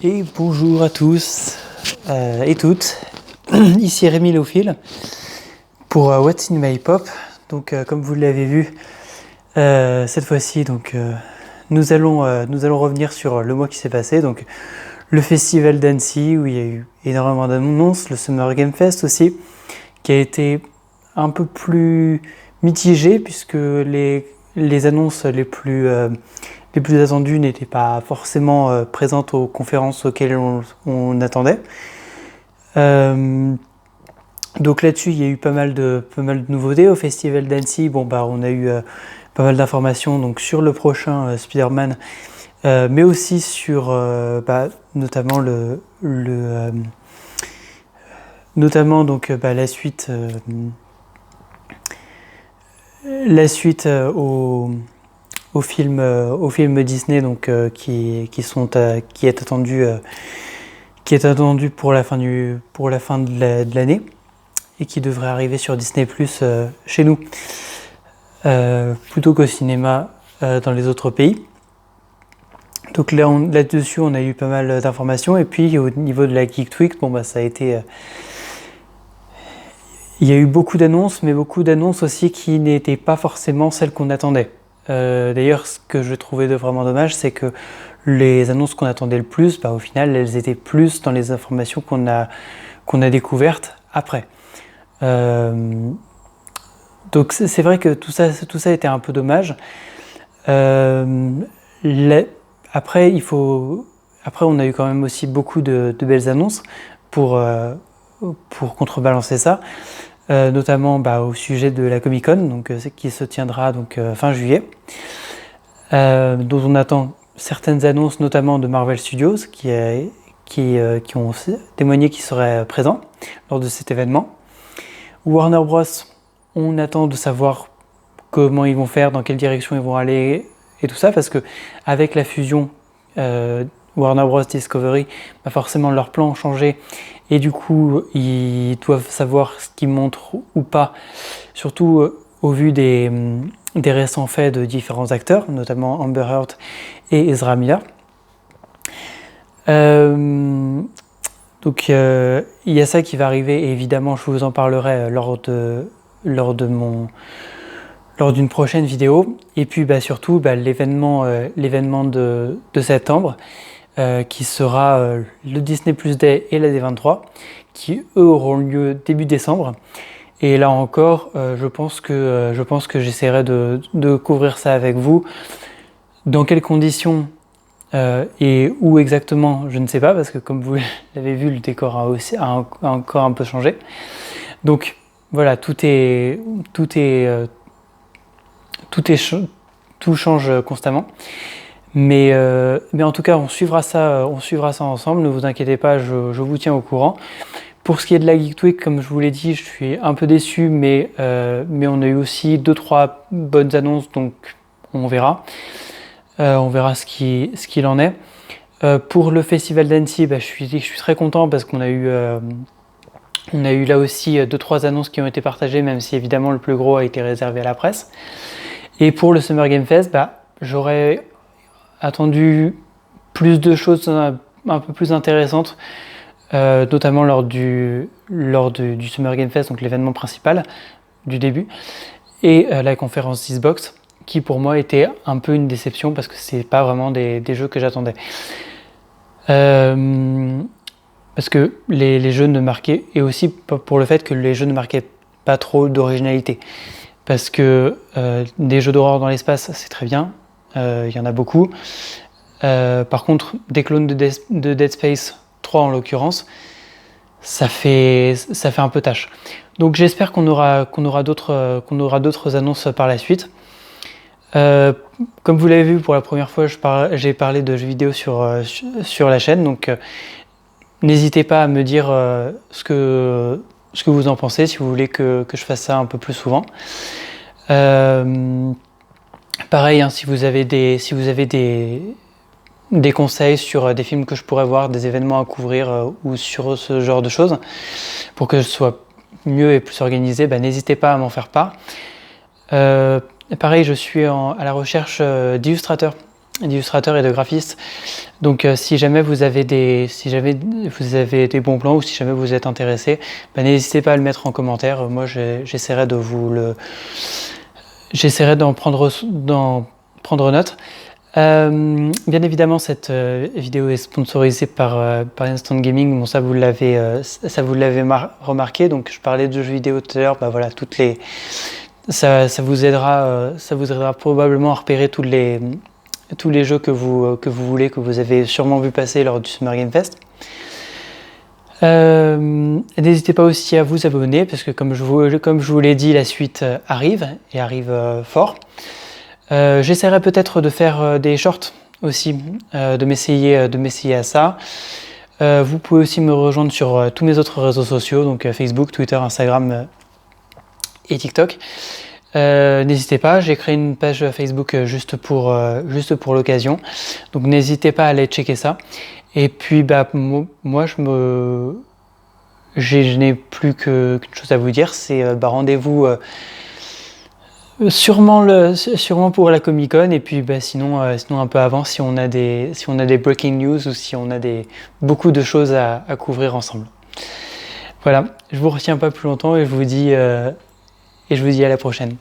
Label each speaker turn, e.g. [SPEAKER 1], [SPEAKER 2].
[SPEAKER 1] Et bonjour à tous et toutes, ici Rémi Lophil pour What's in My Pop. Donc comme vous l'avez vu, cette fois-ci nous allons revenir sur le mois qui s'est passé. Donc le festival d'Annecy où il y a eu énormément d'annonces, le Summer Game Fest aussi, qui a été un peu plus mitigé puisque les annonces les plus attendues n'étaient pas forcément présentes aux conférences auxquelles on attendait. Donc là-dessus, il y a eu pas mal de nouveautés au festival d'Annecy. On a eu pas mal d'informations donc sur le prochain Spider-Man, mais aussi sur notamment la suite au film Disney qui est attendu pour la fin de l'année et qui devrait arriver sur Disney+ chez nous plutôt qu'au cinéma dans les autres pays. Donc là-dessus on a eu pas mal d'informations, et puis au niveau de la Geek Week, ça a été il y a eu beaucoup d'annonces, mais beaucoup d'annonces aussi qui n'étaient pas forcément celles qu'on attendait. D'ailleurs, ce que je trouvais vraiment dommage, c'est que les annonces qu'on attendait le plus, au final, elles étaient plus dans les informations qu'on a découvertes après. Donc c'est vrai que tout ça était un peu dommage. Après, on a eu quand même aussi beaucoup de belles annonces pour contrebalancer ça. Notamment au sujet de la Comic-Con, qui se tiendra fin juillet, dont on attend certaines annonces, notamment de Marvel Studios, qui ont témoigné qu'ils seraient présents lors de cet événement. Warner Bros, on attend de savoir comment ils vont faire, dans quelle direction ils vont aller, et tout ça, parce que avec la fusion Warner Bros Discovery, forcément leurs plans ont changé, et du coup ils doivent savoir ce qu'ils montrent ou pas, surtout au vu des récents faits de différents acteurs, notamment Amber Heard et Ezra Miller. Il y a ça qui va arriver, et évidemment je vous en parlerai lors d'une prochaine vidéo. Et puis surtout l'événement de septembre, qui sera le Disney+ Day et la D23, qui eux auront lieu début décembre. Et là encore, je pense que j'essaierai de couvrir ça avec vous. Dans quelles conditions et où exactement, je ne sais pas, parce que comme vous l'avez vu, le décor a encore un peu changé. Donc voilà, tout change constamment. Mais en tout cas, on suivra ça ensemble. Ne vous inquiétez pas, je vous tiens au courant. Pour ce qui est de la Geek Week, comme je vous l'ai dit, je suis un peu déçu, mais on a eu aussi 2-3 bonnes annonces, donc on verra. On verra ce qu'il en est. Pour le festival d'Annecy, je suis très content parce qu'on a eu là aussi 2-3 annonces qui ont été partagées, même si évidemment le plus gros a été réservé à la presse. Et pour le Summer Game Fest, j'aurais attendu plus de choses un peu plus intéressantes, notamment lors du Summer Game Fest, donc l'événement principal du début, et la conférence Xbox, qui pour moi était un peu une déception parce que c'est pas vraiment des jeux que j'attendais. Parce que les jeux ne marquaient, et aussi pour le fait que les jeux ne marquaient pas trop d'originalité. Parce que des jeux d'horreur dans l'espace, c'est très bien, il y en a beaucoup. Par contre, des clones de Dead Space 3 en l'occurrence, ça fait un peu tâche. Donc j'espère qu'on aura d'autres annonces par la suite. Comme vous l'avez vu, pour la première fois, j'ai parlé de jeux vidéo sur la chaîne, donc n'hésitez pas à me dire ce que vous en pensez, si vous voulez que je fasse ça un peu plus souvent. Pareil, si vous avez des conseils sur des films que je pourrais voir, des événements à couvrir ou sur ce genre de choses, pour que je sois mieux et plus organisé, n'hésitez pas à m'en faire part. Pareil, je suis à la recherche d'illustrateurs d'illustrateurs et de graphistes. Donc si jamais vous avez des bons plans ou si jamais vous êtes intéressé, n'hésitez pas à le mettre en commentaire. Moi j'essaierai d'en prendre note. Bien évidemment, cette vidéo est sponsorisée par Instant Gaming. Bon, ça vous l'avez remarqué. Donc, je parlais de jeux vidéo tout à l'heure. Voilà, ça vous aidera probablement à repérer tous les jeux que vous voulez, que vous avez sûrement vu passer lors du Summer Game Fest. N'hésitez pas aussi à vous abonner parce que comme je vous l'ai dit, la suite arrive et arrive fort. J'essaierai peut-être de faire des shorts aussi, de m'essayer à ça. Vous pouvez aussi me rejoindre sur tous mes autres réseaux sociaux, donc Facebook, Twitter, Instagram et TikTok. N'hésitez pas, j'ai créé une page Facebook juste pour l'occasion, donc n'hésitez pas à aller checker ça. Et puis moi je n'ai plus qu'une chose à vous dire, c'est rendez-vous sûrement pour la Comic Con, et puis sinon un peu avant si on a des breaking news ou si on a beaucoup de choses à couvrir ensemble. Voilà, je vous retiens pas plus longtemps et je vous dis à la prochaine.